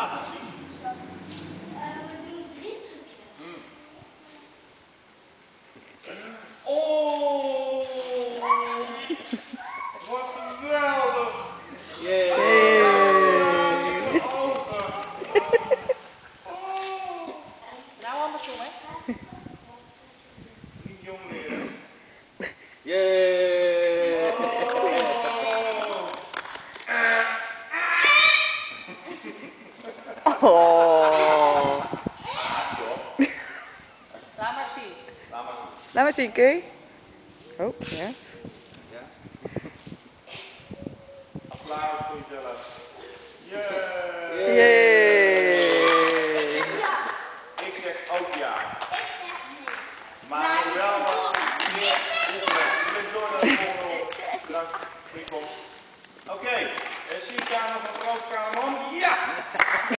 Laat het zien. We doen 3 trucjes. Oh, wat geweldig! Nou andersom, hè? Niet jong leren. Yay! Oh. Laat maar zien. Laat maar zien, Kay. Oh, ja. Ja? Applaus voor jezelf. Yay! Yay! Ik zeg ook ja. Ik zeg nee. Maar nog wel wat meer oefenen. Je bent door naar de volgende bedankt voor je komst. Oké, zie ik daar nog een groot kamerman? Ja!